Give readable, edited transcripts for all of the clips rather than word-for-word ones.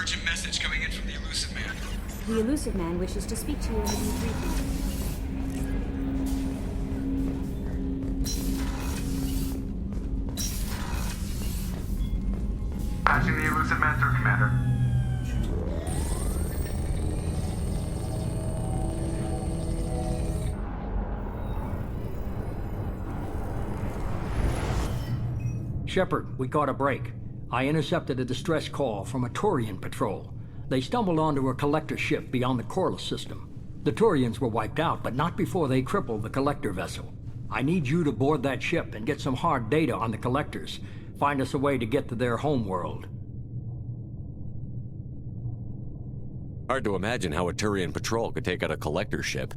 Urgent message coming in from the Illusive Man. The Illusive Man wishes to speak to you in the debriefing. Patching the Illusive Man through, Commander. Shepard, we caught a break. I intercepted a distress call from a Turian patrol. They stumbled onto a collector ship beyond the Corliss system. The Turians were wiped out, but not before they crippled the collector vessel. I need you to board that ship and get some hard data on the collectors. Find us a way to get to their homeworld. Hard to imagine how a Turian patrol could take out a collector ship.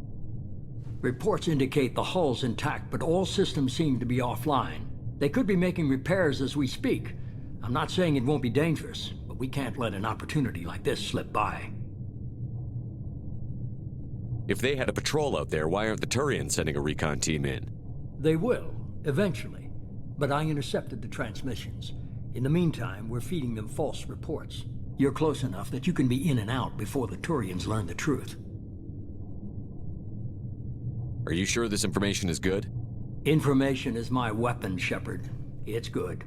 Reports indicate the hull's intact, but all systems seem to be offline. They could be making repairs as we speak. I'm not saying it won't be dangerous, but we can't let an opportunity like this slip by. If they had a patrol out there, why aren't the Turians sending a recon team in? They will, eventually. But I intercepted the transmissions. In the meantime, we're feeding them false reports. You're close enough that you can be in and out before the Turians learn the truth. Are you sure this information is good? Information is my weapon, Shepard. It's good.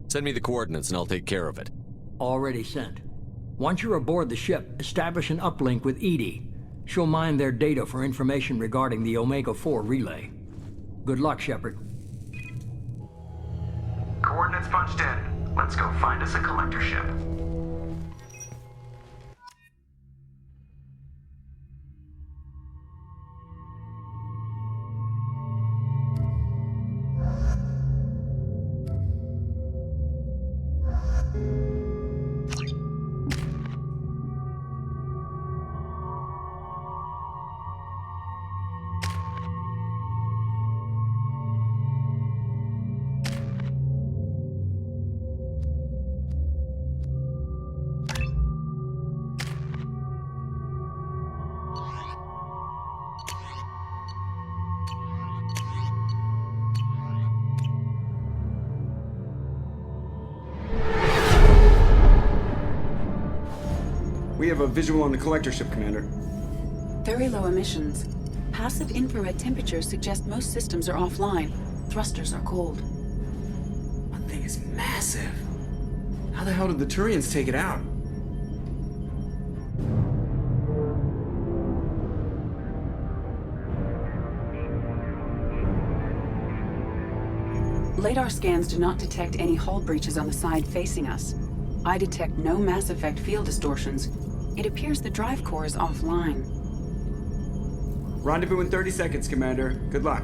Send me the coordinates and I'll take care of it. Already sent. Once you're aboard the ship, establish an uplink with Edie. She'll mine their data for information regarding the Omega-4 relay. Good luck, Shepard. Coordinates punched in. Let's go find us a collector ship. We have a visual on the collector ship, Commander. Very low emissions. Passive infrared temperatures suggest most systems are offline. Thrusters are cold. That thing is massive. How the hell did the Turians take it out? Radar scans do not detect any hull breaches on the side facing us. I detect no mass effect field distortions. It appears the drive core is offline. Rendezvous in 30 seconds, Commander. Good luck.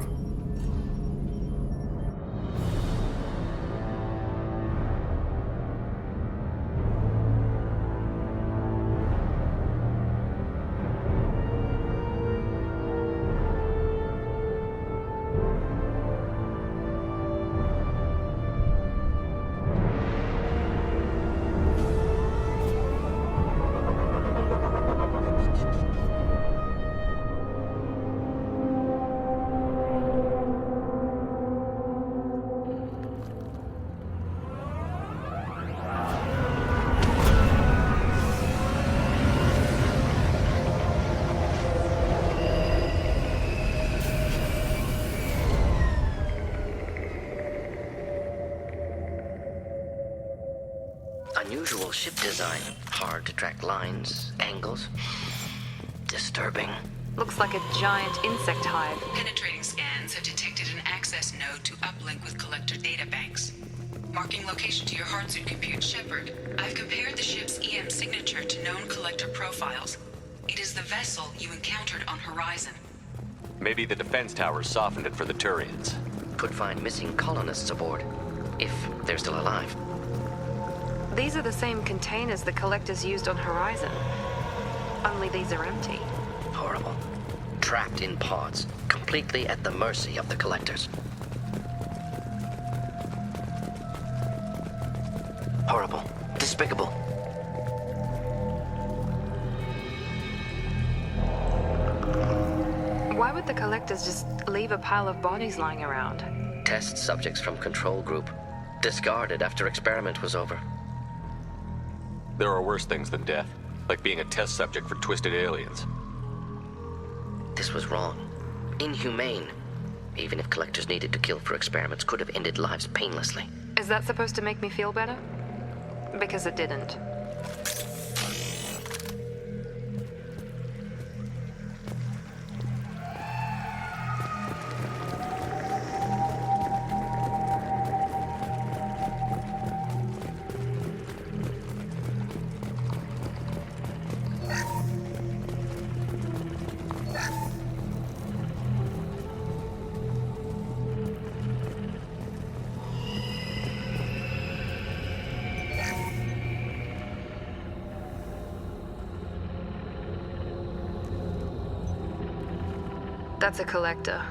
Unusual ship design. Hard to track lines, angles. Disturbing. Looks like a giant insect hive. Penetrating scans have detected an access node to uplink with collector databanks. Marking location to your hardsuit compute, Shepard. I've compared the ship's EM signature to known collector profiles. It is the vessel you encountered on Horizon. Maybe the defense towers softened it for the Turians. Could find missing colonists aboard. If they're still alive. These are the same containers the collectors used on Horizon. Only these are empty. Horrible. Trapped in pods. Completely at the mercy of the collectors. Horrible. Despicable. Why would the collectors just leave a pile of bodies lying around? Test subjects from control group. Discarded after experiment was over. There are worse things than death, like being a test subject for twisted aliens. This was wrong. Inhumane. Even if collectors needed to kill for experiments, could have ended lives painlessly. Is that supposed to make me feel better? Because it didn't. That's a collector.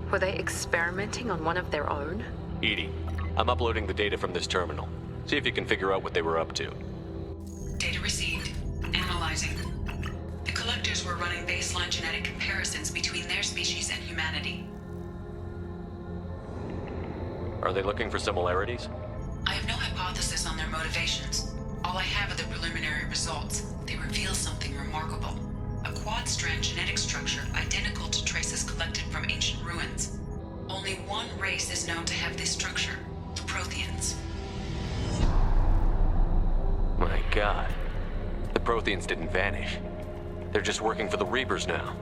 Were they experimenting on one of their own? EDI, I'm uploading the data from this terminal. See if you can figure out what they were up to. Data received. Analyzing. The collectors were running baseline genetic comparisons between their species and humanity. Are they looking for similarities? I have no hypothesis on their motivations. All I have are the preliminary results. They reveal something remarkable. A quad-strand genetic structure identical to traces collected from ancient ruins. Only one race is known to have this structure, the Protheans. My God. The Protheans didn't vanish. They're just working for the Reapers now.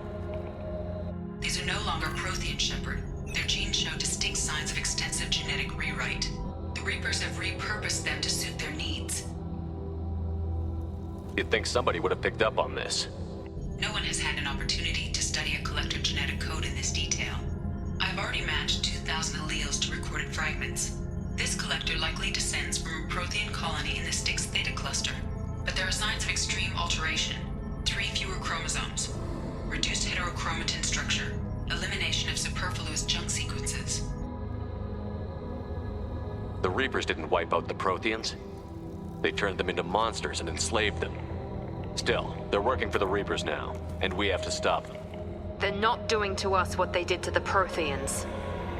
These are no longer Prothean, Shepard. Their genes show distinct signs of extensive genetic rewrite. The Reapers have repurposed them to suit their needs. You'd think somebody would have picked up on this. No one has had an opportunity to study a collector genetic code in this detail. I've already matched 2,000 alleles to recorded fragments. This collector likely descends from a Prothean colony in the Styx Theta cluster, but there are signs of extreme alteration. 3 fewer chromosomes, reduced heterochromatin structure, elimination of superfluous junk sequences. The Reapers didn't wipe out the Protheans. They turned them into monsters and enslaved them. Still, they're working for the Reapers now, and we have to stop them. They're not doing to us what they did to the Protheans.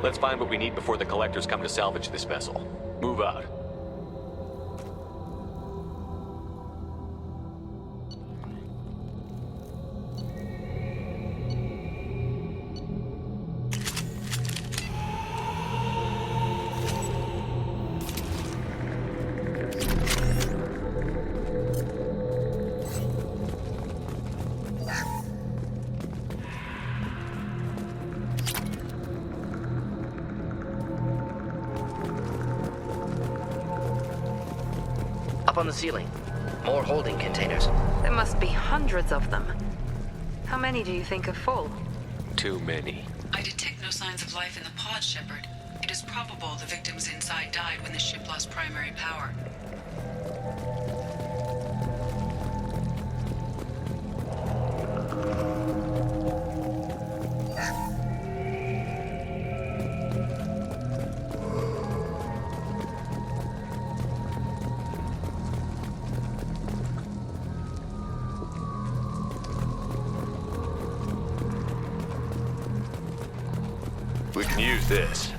Let's find what we need before the Collectors come to salvage this vessel. Move out. Up on the ceiling. More holding containers. There must be hundreds of them. How many do you think are full? Too many. I detect no signs of life in the pod, Shepard. It is probable the victims inside died when the ship lost primary power. We can use this.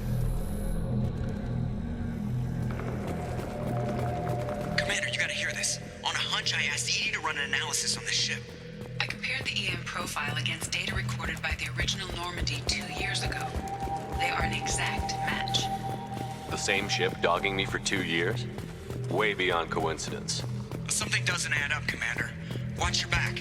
Commander, you gotta hear this. On a hunch, I asked EDI to run an analysis on this ship. I compared the EM profile against data recorded by the original Normandy 2 years ago. They are an exact match. The same ship dogging me for 2 years? Way beyond coincidence. Something doesn't add up, Commander. Watch your back.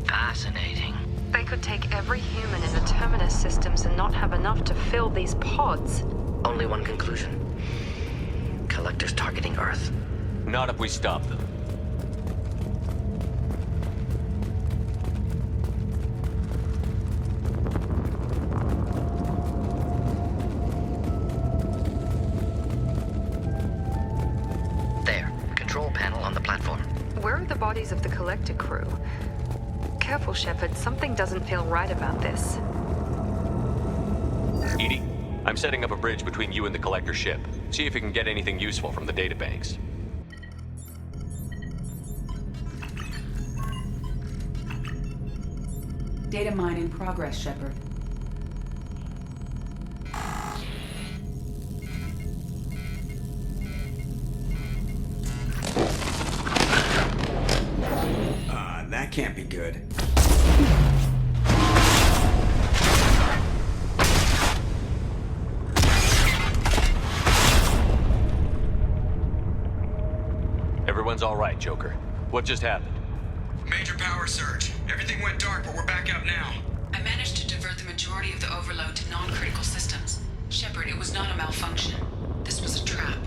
Fascinating. They could take every human in the Terminus systems and not have enough to fill these pods. Only one conclusion. Collectors targeting Earth. Not if we stop them. There. Control panel on the platform. Where are the bodies of the Collector crew? Careful, Shepard. Something doesn't feel right about this. EDI, I'm setting up a bridge between you and the Collector ship. See if you can get anything useful from the databanks. Data mine in progress, Shepard. That can't be good. Everyone's all right, Joker. What just happened? Major power surge. Everything went dark, but we're back up now. I managed to divert the majority of the overload to non-critical systems. Shepard, it was not a malfunction. This was a trap.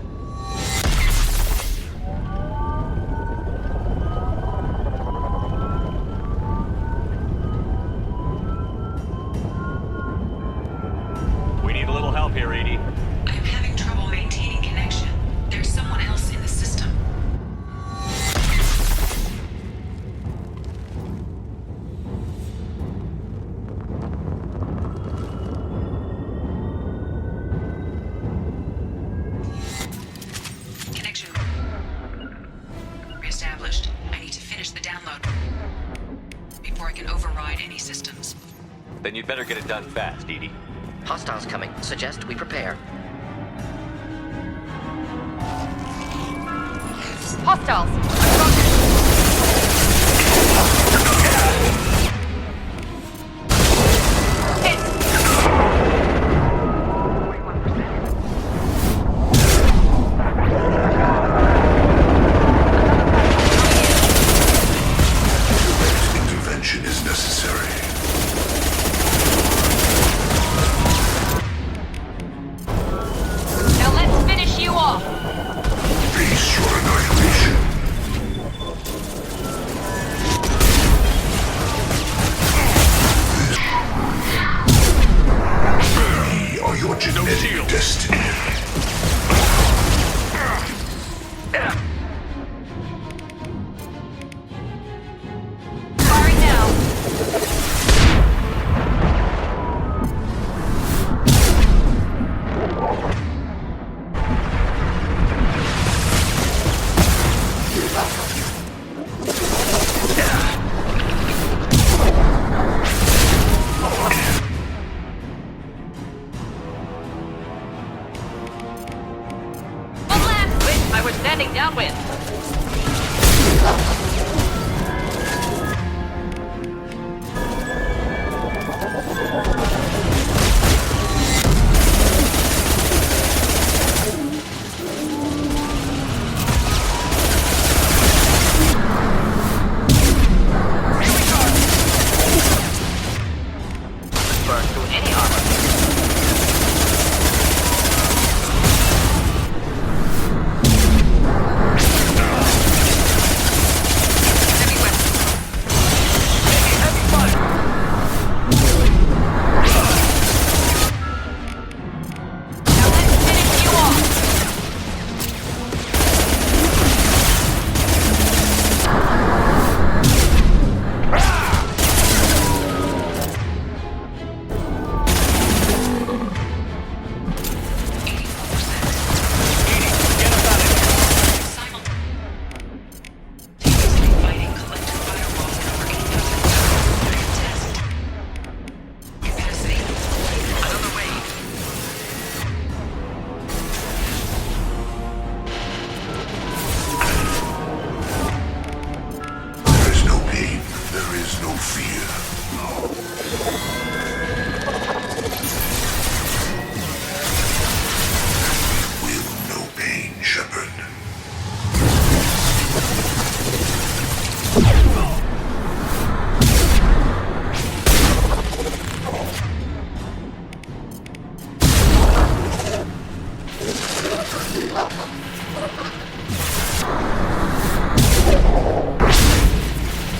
We need a little help here, Edie. I am having trouble maintaining connection. There's someone else in the system. Connection reestablished. I need to finish the download before I can override any systems. Then you'd better get it done fast, Edie. Hostiles coming. Suggest we prepare. Hostiles! Intervention is necessary. Now let's finish you off! Face your annihilation. We are your genetic destiny. Firing now! One last! Wait, I was standing downwind. Burn through any armor. Heavy weapons. Heavy fire. Now let's finish you off. Simultaneously fighting collector firewalls at over 8,000 test. Capacity. Another wave. There is no pain. There is no fear. Will no pain, Shepard.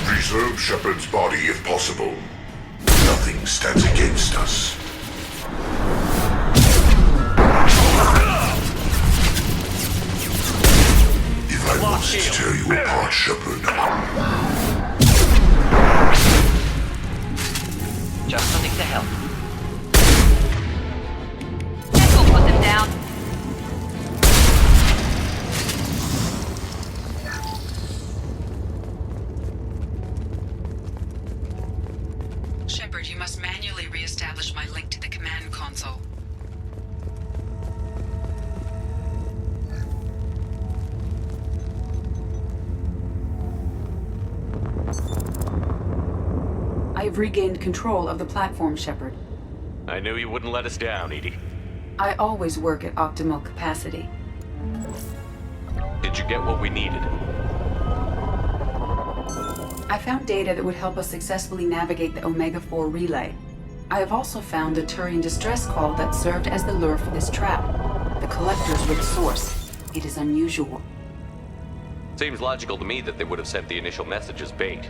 Preserve Shepard's body if possible. Nothing stands against us. If I must tear you apart, Shepard, Just something to help. That will put them down. Shepard, you must manually re-establish my link to the command console. I have regained control of the platform, Shepard. I knew you wouldn't let us down, Edie. I always work at optimal capacity. Did you get what we needed? I found data that would help us successfully navigate the Omega-4 relay. I have also found a Turian distress call that served as the lure for this trap. The collectors were the source. It is unusual. Seems logical to me that they would have sent the initial message as bait.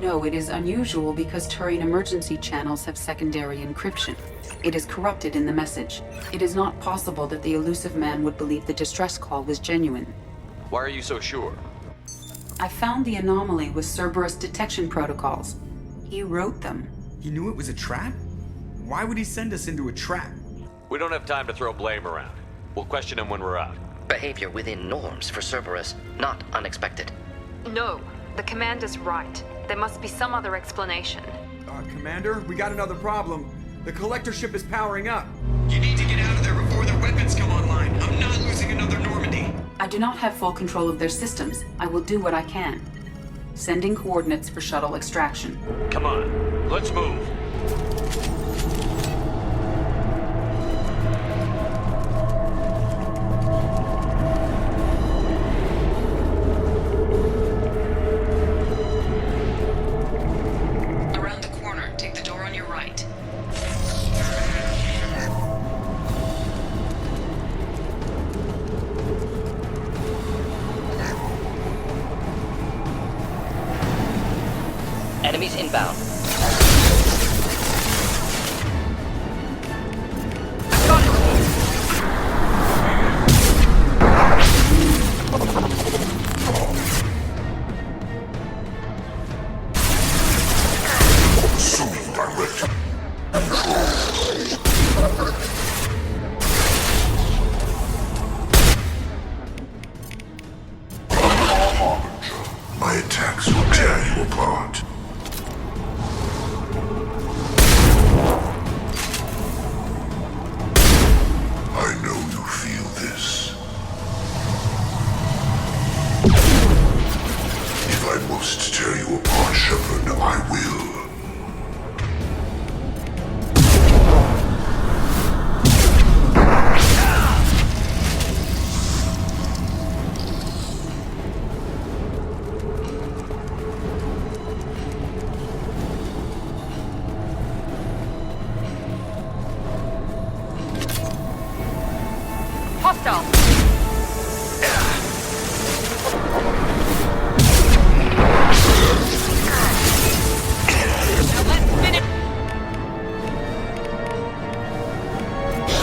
No, it is unusual because Turian emergency channels have secondary encryption. It is corrupted in the message. It is not possible that the Illusive Man would believe the distress call was genuine. Why are you so sure? I found the anomaly with Cerberus detection protocols. He wrote them. He knew it was a trap? Why would he send us into a trap? We don't have time to throw blame around. We'll question him when we're out. Behavior within norms for Cerberus, not unexpected. No, the commander's right. There must be some other explanation. Commander, we got another problem. The collector ship is powering up. You need to get out of there before their weapons come online. I'm not losing another Normandy. I do not have full control of their systems. I will do what I can. Sending coordinates for shuttle extraction. Come on, let's move. Around the corner, take the door on your right. Enemies inbound. Assuming direct control. My attacks will tear you apart. I know you feel this. If I must tear you apart, Shepard, I will. Hostile! Now let's finish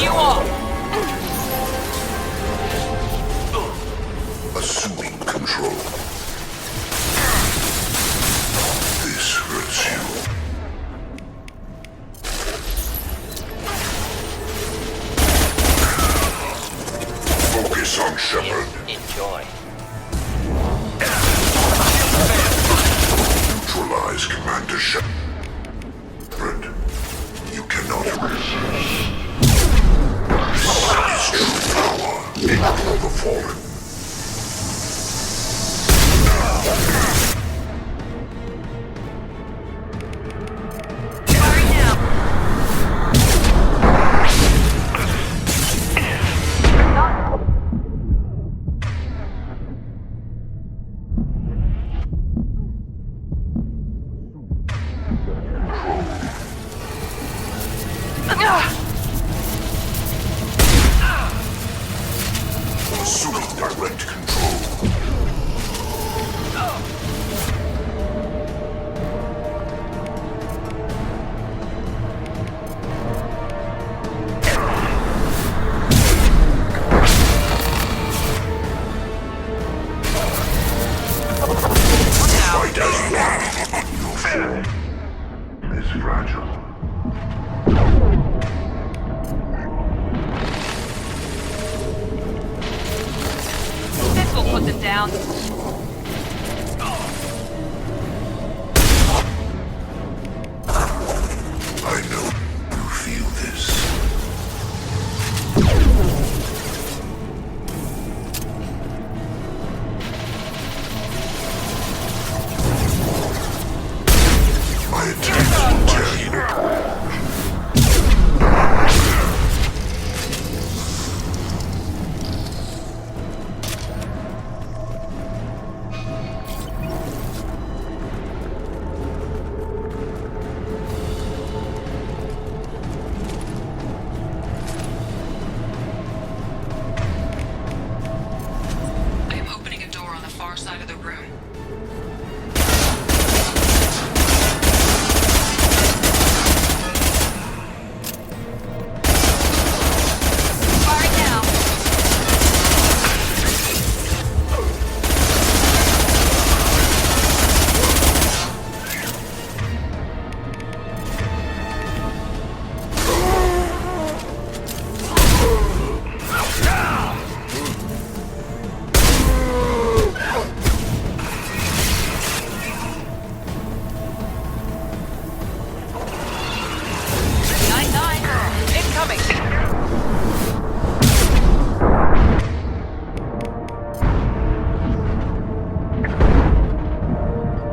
you off! Assuming control. This hurts you. Focus on Shepard. Enjoy. Neutralize Commander Shepard. You cannot resist. His true power. Ignore the fallen. Firing now! Assuming direct control. Fight as one. Your form is fragile. This will put them down. My attacks will tear you apart. I am opening a door on the far side of the room. Firing now.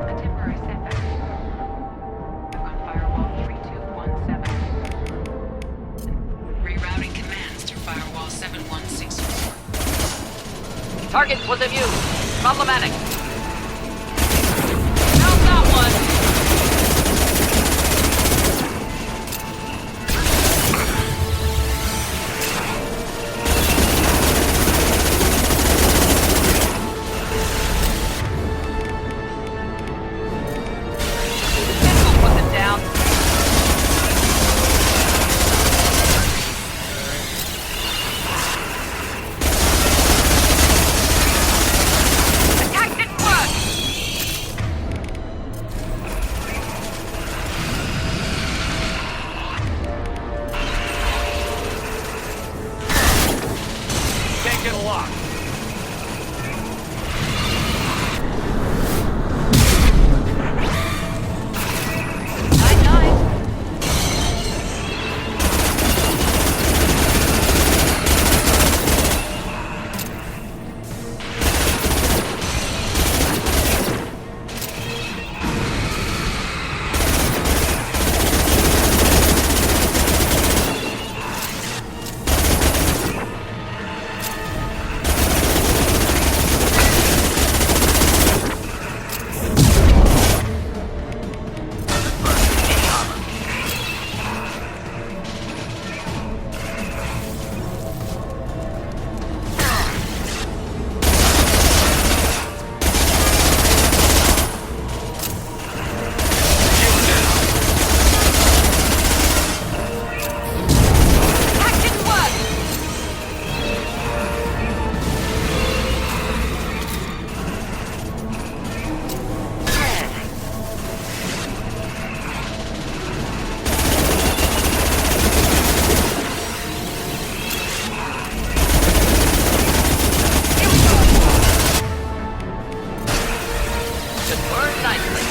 A temporary setback. I've got firewall 3217. Rerouting commands through firewall 7164. Target was in view. Problematic. Found that one. This will put them down. Attack didn't work. Can't get a lock. Attack didn't work. Just burned nicely.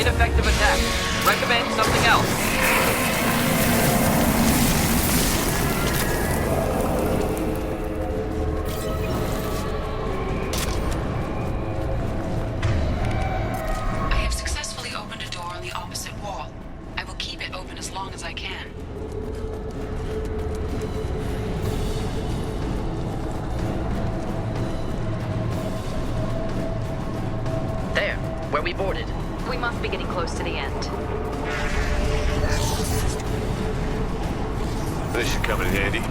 Ineffective attack. Recommend something else. I have successfully opened a door on the opposite wall. I will keep it open as long as I can. There, where we boarded. We must be getting close to the end. This should come in handy.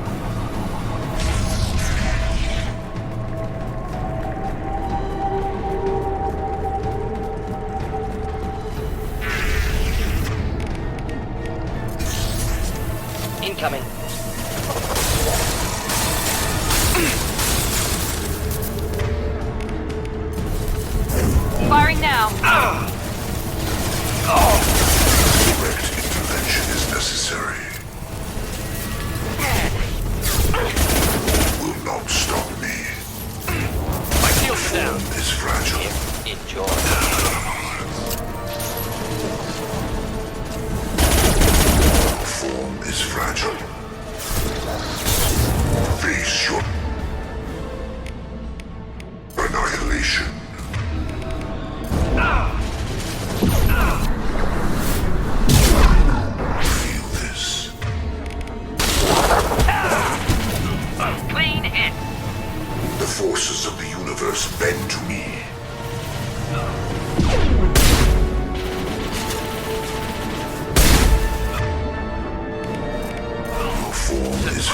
Incoming. Firing now. Direct intervention is necessary. Will not stop me. My shield's down. Form is fragile. Enjoy. Form is fragile. Face your universe bend to me. Your form is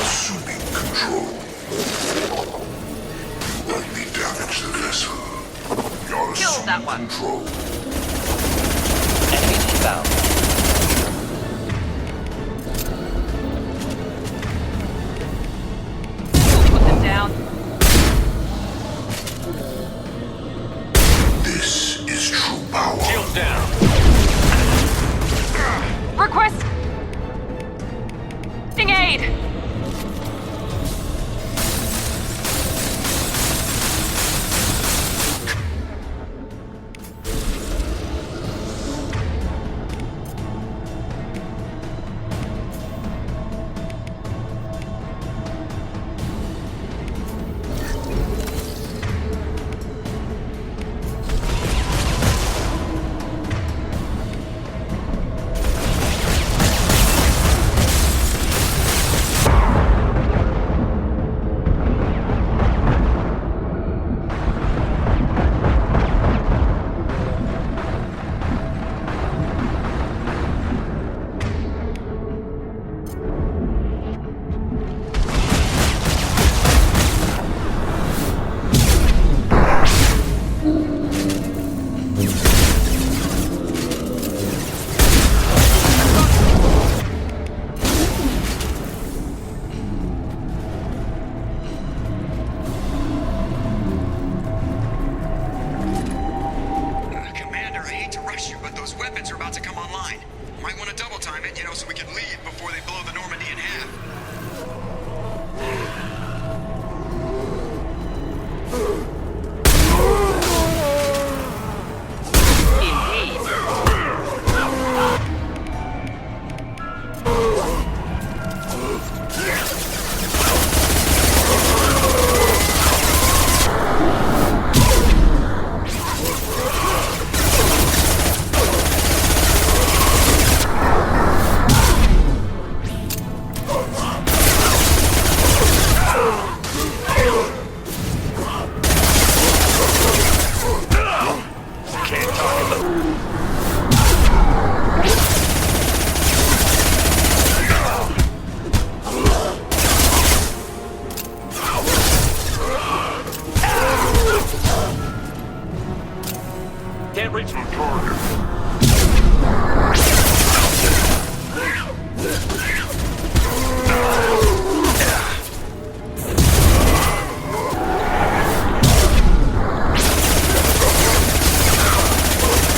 assuming control. You only damage the vessel. You're Kill that assuming one. control. Enemy inbound. Put them down. This is true power. Shields down. Request! Aid! Commander, I hate to rush you, but those weapons are about to come online. Might want to double time it, so we can leave before they blow the Normandy in half. Can't reach the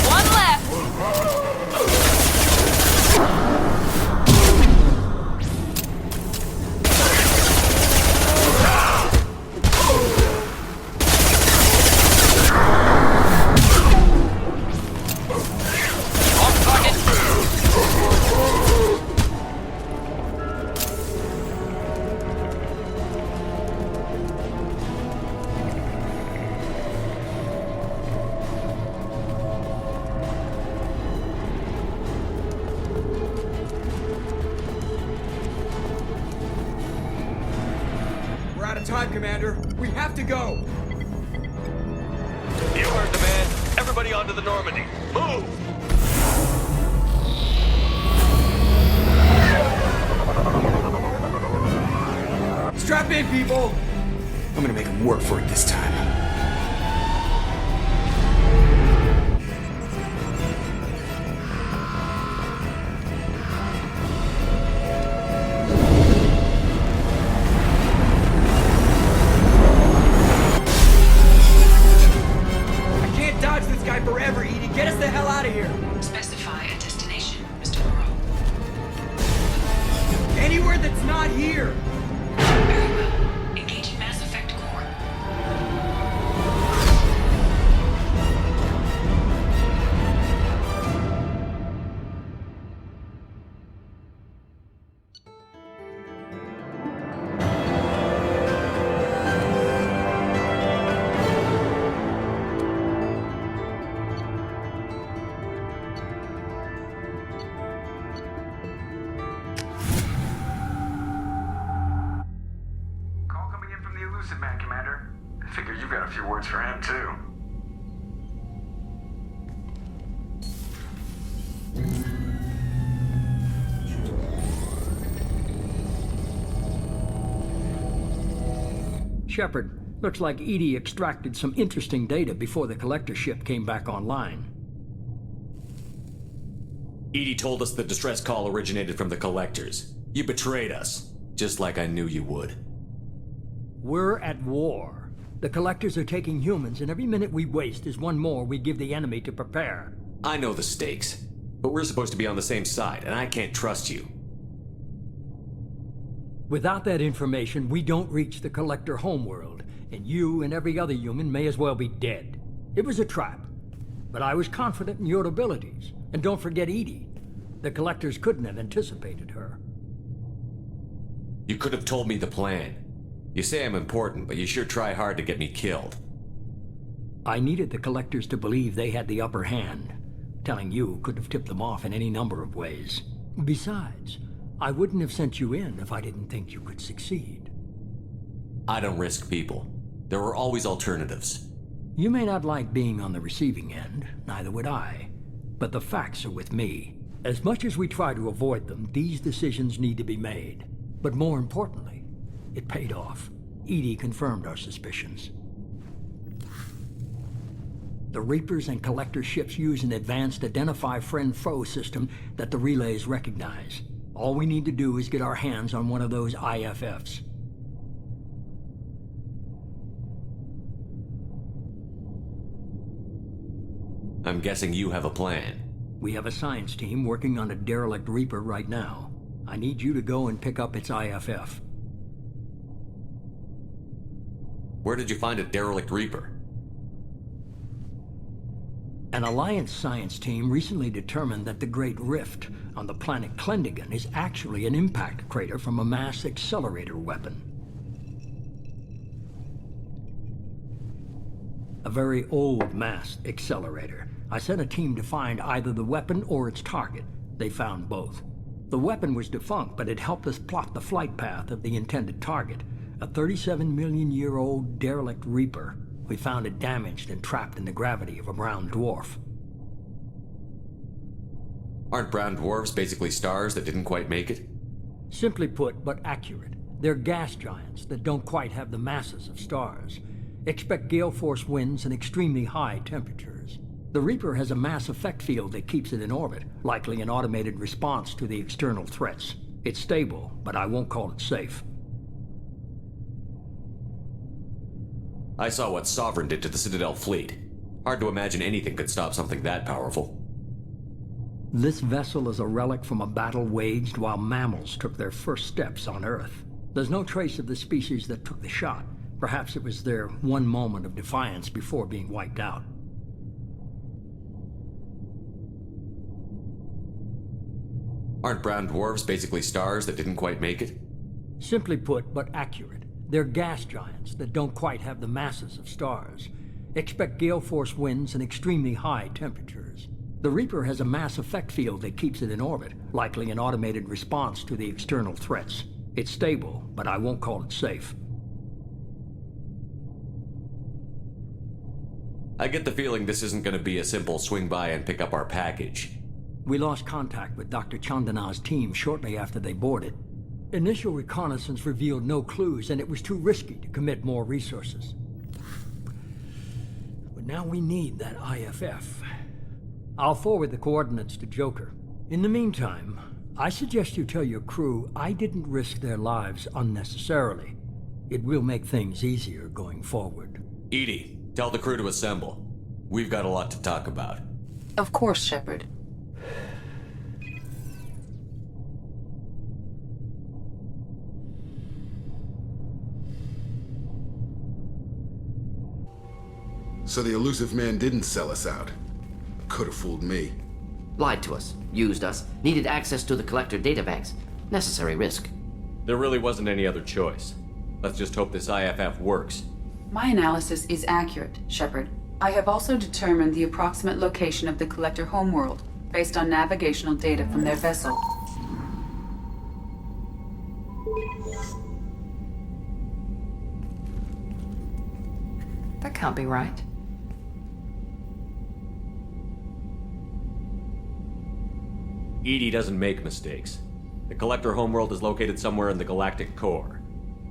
One left! On target. We're out of time, Commander. We have to go. You heard the man. Everybody onto the Normandy. Move! Strap in, people. I'm gonna make them work for it this time. I can't dodge this guy forever, Edie. Get us the hell out of here. Specify a destination, Mr. Moreau. Anywhere that's not here. Very well. Engaging Mass Effect Core. Illusive Man, Commander. I figure you've got a few words for him, too. Shepard, looks like Edie extracted some interesting data before the collector ship came back online. Edie told us the distress call originated from the collectors. You betrayed us, just like I knew you would. We're at war. The collectors are taking humans, and every minute we waste is one more we give the enemy to prepare. I know the stakes, but we're supposed to be on the same side, and I can't trust you. Without that information, we don't reach the collector homeworld, and you and every other human may as well be dead. It was a trap, but I was confident in your abilities. And don't forget Edie. The collectors couldn't have anticipated her. You could have told me the plan. You say I'm important, but you sure try hard to get me killed. I needed the collectors to believe they had the upper hand. Telling you could have tipped them off in any number of ways. Besides, I wouldn't have sent you in if I didn't think you could succeed. I don't risk people. There are always alternatives. You may not like being on the receiving end, neither would I. But the facts are with me. As much as we try to avoid them, these decisions need to be made. But more importantly, it paid off. Edie confirmed our suspicions. The Reapers and Collector ships use an advanced Identify Friend-Foe system that the relays recognize. All we need to do is get our hands on one of those IFFs. I'm guessing you have a plan. We have a science team working on a derelict Reaper right now. I need you to go and pick up its IFF. Where did you find a derelict Reaper? An Alliance science team recently determined that the Great Rift on the planet Klendigan is actually an impact crater from a mass accelerator weapon. A very old mass accelerator. I sent a team to find either the weapon or its target. They found both. The weapon was defunct, but it helped us plot the flight path of the intended target, a 37-million-year-old derelict Reaper. We found it damaged and trapped in the gravity of a brown dwarf. Aren't brown dwarfs basically stars that didn't quite make it? Simply put, but accurate. They're gas giants that don't quite have the masses of stars. Expect gale force winds and extremely high temperatures. The Reaper has a mass effect field that keeps it in orbit, likely an automated response to the external threats. It's stable, but I won't call it safe. I saw what Sovereign did to the Citadel fleet. Hard to imagine anything could stop something that powerful. This vessel is a relic from a battle waged while mammals took their first steps on Earth. There's no trace of the species that took the shot. Perhaps it was their one moment of defiance before being wiped out. Aren't brown dwarfs basically stars that didn't quite make it? Simply put, but accurate. They're gas giants that don't quite have the masses of stars. Expect gale force winds and extremely high temperatures. The Reaper has a mass effect field that keeps it in orbit, likely an automated response to the external threats. It's stable, but I won't call it safe. I get the feeling this isn't going to be a simple swing by and pick up our package. We lost contact with Dr. Chandana's team shortly after they boarded. Initial reconnaissance revealed no clues, and it was too risky to commit more resources. But now we need that IFF. I'll forward the coordinates to Joker. In the meantime, I suggest you tell your crew I didn't risk their lives unnecessarily. It will make things easier going forward. Edie, tell the crew to assemble. We've got a lot to talk about. Of course, Shepard. So the Illusive Man didn't sell us out. Could have fooled me. Lied to us, used us, needed access to the Collector databanks. Necessary risk. There really wasn't any other choice. Let's just hope this IFF works. My analysis is accurate, Shepard. I have also determined the approximate location of the Collector homeworld, based on navigational data from their vessel. That can't be right. EDI doesn't make mistakes. The Collector homeworld is located somewhere in the galactic core.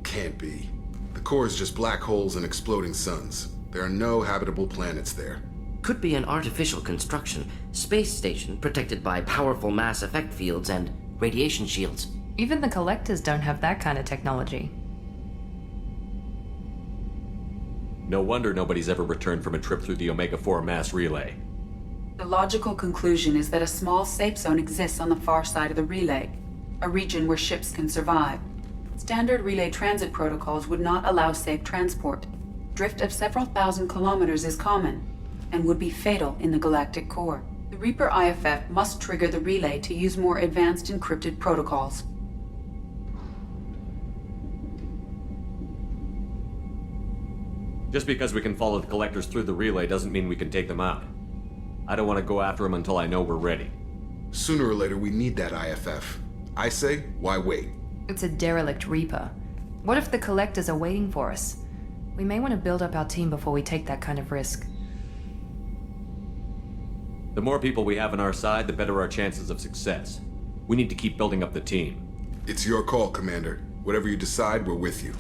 Can't be. The core is just black holes and exploding suns. There are no habitable planets there. Could be an artificial construction, space station protected by powerful mass effect fields and radiation shields. Even the Collectors don't have that kind of technology. No wonder nobody's ever returned from a trip through the Omega-4 mass relay. The logical conclusion is that a small safe zone exists on the far side of the relay, a region where ships can survive. Standard relay transit protocols would not allow safe transport. Drift of several thousand kilometers is common, and would be fatal in the galactic core. The Reaper IFF must trigger the relay to use more advanced encrypted protocols. Just because we can follow the Collectors through the relay doesn't mean we can take them out. I don't want to go after them until I know we're ready. Sooner or later, we need that IFF. I say, why wait? It's a derelict Reaper. What if the Collectors are waiting for us? We may want to build up our team before we take that kind of risk. The more people we have on our side, the better our chances of success. We need to keep building up the team. It's your call, Commander. Whatever you decide, we're with you.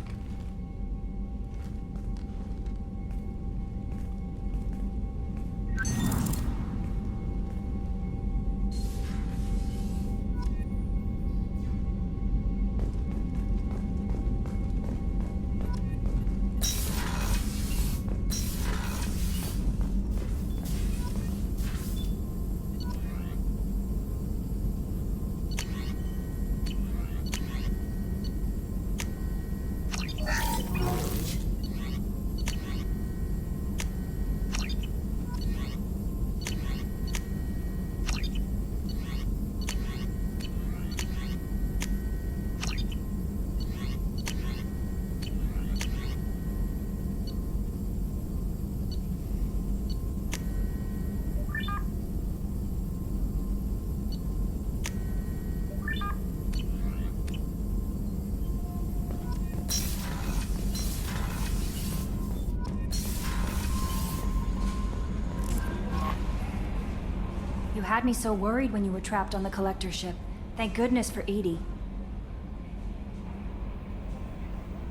You had me so worried when you were trapped on the Collector ship. Thank goodness for EDI.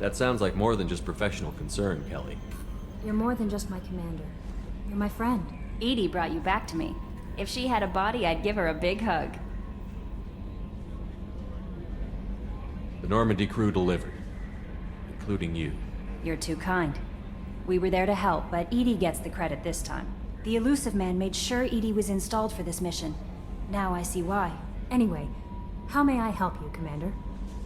That sounds like more than just professional concern, Kelly. You're more than just my commander. You're my friend. EDI brought you back to me. If she had a body, I'd give her a big hug. The Normandy crew delivered, including you. You're too kind. We were there to help, but EDI gets the credit this time. The Illusive Man made sure EDI was installed for this mission. Now I see why. Anyway, how may I help you, Commander?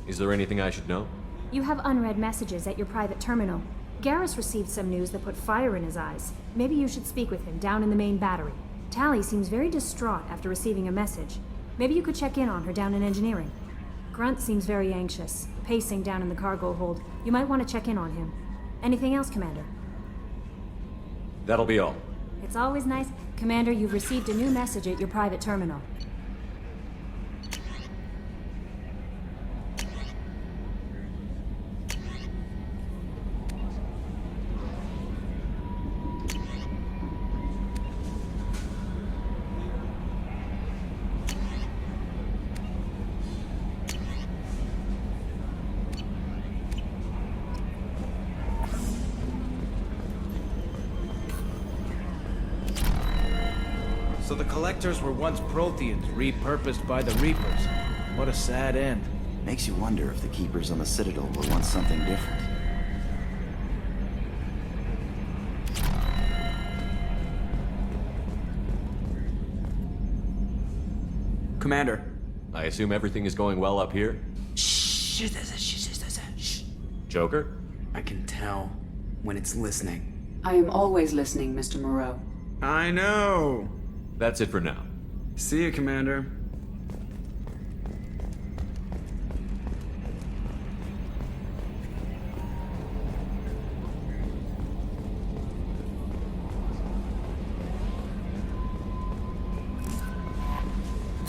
Is there anything I should know? You have unread messages at your private terminal. Garrus received some news that put fire in his eyes. Maybe you should speak with him down in the main battery. Tally seems very distraught after receiving a message. Maybe you could check in on her down in engineering. Grunt seems very anxious, pacing down in the cargo hold. You might want to check in on him. Anything else, Commander? That'll be all. It's always nice. Commander, you've received a new message at your private terminal. So the Collectors were once Protheans, repurposed by the Reapers. What a sad end. Makes you wonder if the Keepers on the Citadel were once something different. Commander. I assume everything is going well up here? Shh. Joker? I can tell when it's listening. I am always listening, Mr. Moreau. I know. That's it for now. See you, Commander.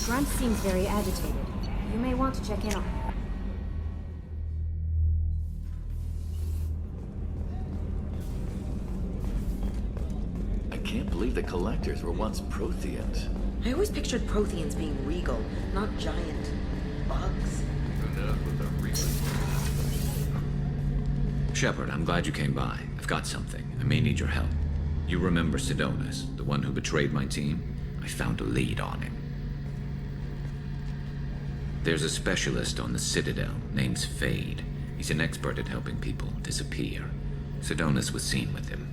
Grunt seems very agitated. You may want to check in on him. believe the Collectors were once Protheans. I always pictured Protheans being regal, not giant bugs. Shepard, I'm glad you came by. I've got something. I may need your help. You remember Sidonus, the one who betrayed my team? I found a lead on him. There's a specialist on the Citadel, named Fade. He's an expert at helping people disappear. Sidonus was seen with him.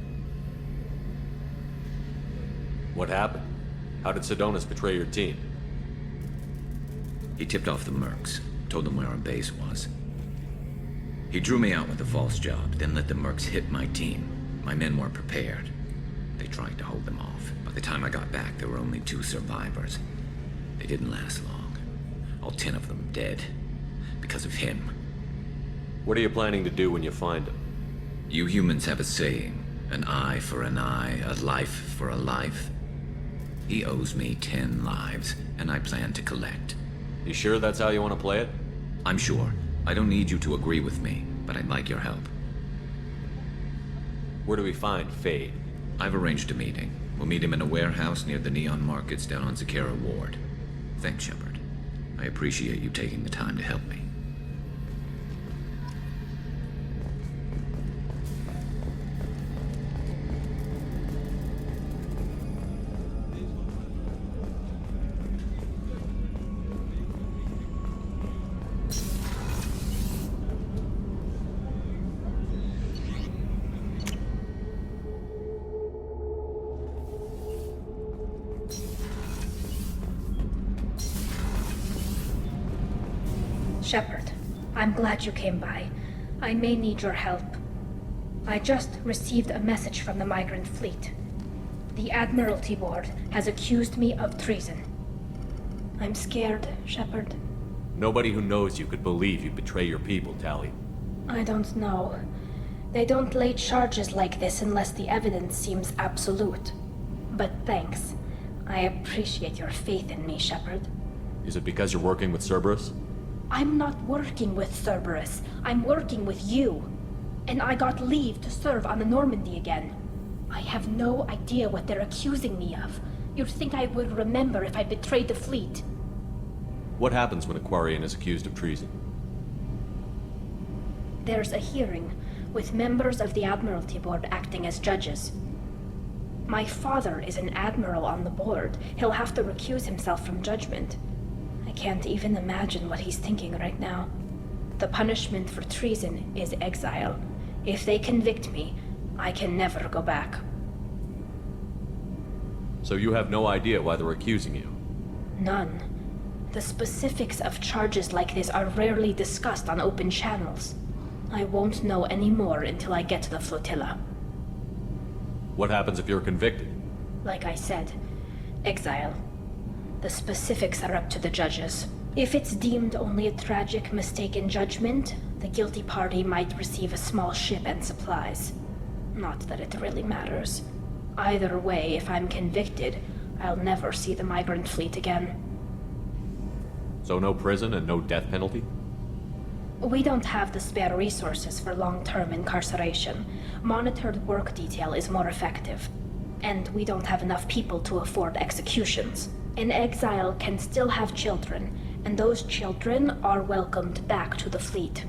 What happened? How did Sidonus betray your team? He tipped off the mercs, told them where our base was. He drew me out with a false job, then let the mercs hit my team. My men weren't prepared. They tried to hold them off. By the time I got back, there were only 2 survivors. They didn't last long. All 10 of them dead. Because of him. What are you planning to do when you find him? You humans have a saying, an eye for an eye, a life for a life. He owes me 10 lives, and I plan to collect. You sure that's how you want to play it? I'm sure. I don't need you to agree with me, but I'd like your help. Where do we find Fade? I've arranged a meeting. We'll meet him in a warehouse near the Neon Markets down on Zakera Ward. Thanks, Shepard. I appreciate you taking the time to help me. Shepard, I'm glad you came by. I may need your help. I just received a message from the migrant fleet. The Admiralty Board has accused me of treason. I'm scared, Shepard. Nobody who knows you could believe you betray your people, Tali. I don't know. They don't lay charges like this unless the evidence seems absolute. But thanks. I appreciate your faith in me, Shepard. Is it because you're working with Cerberus? I'm not working with Cerberus. I'm working with you. And I got leave to serve on the Normandy again. I have no idea what they're accusing me of. You'd think I would remember if I betrayed the fleet. What happens when a Quarian is accused of treason? There's a hearing, with members of the Admiralty Board acting as judges. My father is an admiral on the board. He'll have to recuse himself from judgment. I can't even imagine what he's thinking right now. The punishment for treason is exile. If they convict me, I can never go back. So you have no idea why they're accusing you? None. The specifics of charges like this are rarely discussed on open channels. I won't know any more until I get to the flotilla. What happens if you're convicted? Like I said, exile. The specifics are up to the judges. If it's deemed only a tragic mistake in judgment, the guilty party might receive a small ship and supplies. Not that it really matters. Either way, if I'm convicted, I'll never see the migrant fleet again. So no prison and no death penalty? We don't have the spare resources for long-term incarceration. Monitored work detail is more effective. And we don't have enough people to afford executions. An exile can still have children, and those children are welcomed back to the fleet.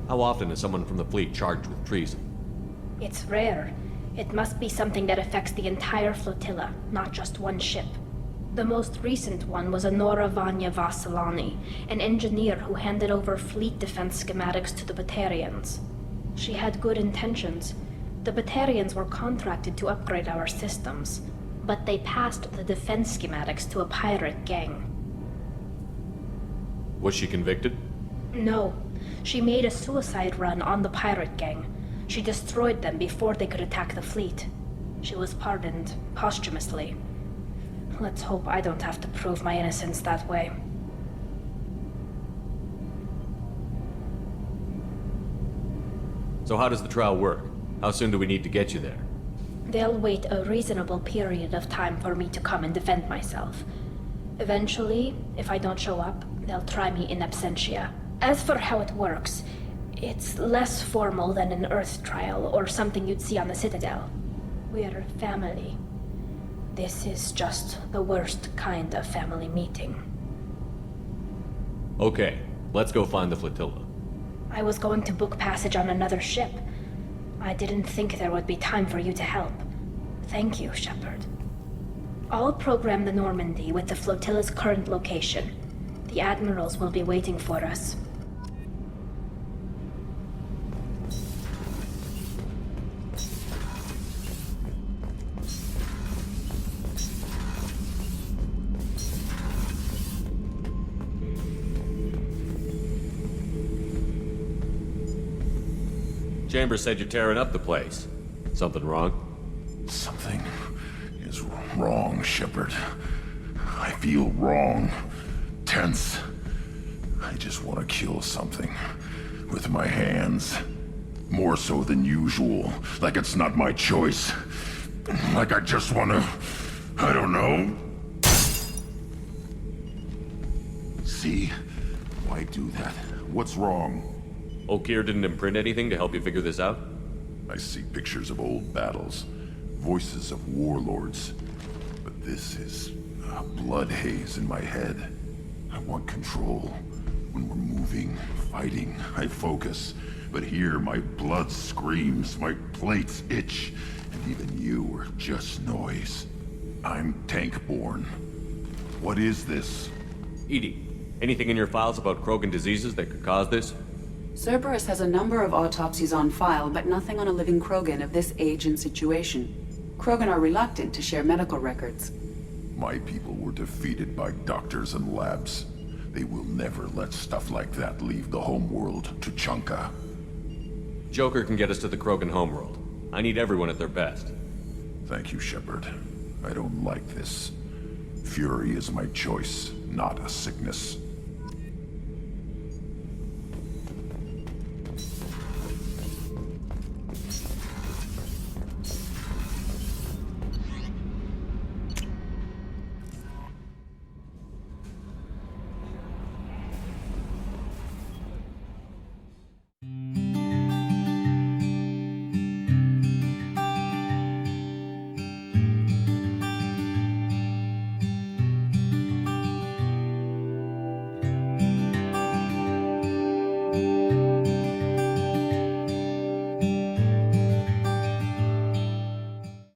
How often is someone from the fleet charged with treason? It's rare. It must be something that affects the entire flotilla, not just one ship. The most recent one was Anora Vanya Vassilani, an engineer who handed over fleet defense schematics to the Batarians. She had good intentions. The Batarians were contracted to upgrade our systems, but they passed the defense schematics to a pirate gang. Was she convicted? No. She made a suicide run on the pirate gang. She destroyed them before they could attack the fleet. She was pardoned posthumously. Let's hope I don't have to prove my innocence that way. So how does the trial work? How soon do we need to get you there? They'll wait a reasonable period of time for me to come and defend myself. Eventually, if I don't show up, they'll try me in absentia. As for how it works, It's less formal than an Earth trial or something you'd see on the Citadel. We're family. This is just the worst kind of family meeting. Okay, let's go find the flotilla. I was going to book passage on another ship. I didn't think there would be time for you to help. Thank you, Shepard. I'll program the Normandy with the flotilla's current location. The admirals will be waiting for us. Chambers said you're tearing up the place. Something wrong? Something is wrong, Shepard. I feel wrong. Tense. I just want to kill something. With my hands. More so than usual. Like it's not my choice. Like I just want to... I don't know. See? Why do that? What's wrong? Okir didn't imprint anything to help you figure this out? I see pictures of old battles, voices of warlords, but this is a blood haze in my head. I want control. When we're moving, fighting, I focus. But here, my blood screams, my plates itch, and even you are just noise. I'm tank-born. What is this? EDI, anything in your files about Krogan diseases that could cause this? Cerberus has a number of autopsies on file, but nothing on a living Krogan of this age and situation. Krogan are reluctant to share medical records. My people were defeated by doctors and labs. They will never let stuff like that leave the homeworld to Chunka. Joker can get us to the Krogan homeworld. I need everyone at their best. Thank you, Shepard. I don't like this. Fury is my choice, not a sickness.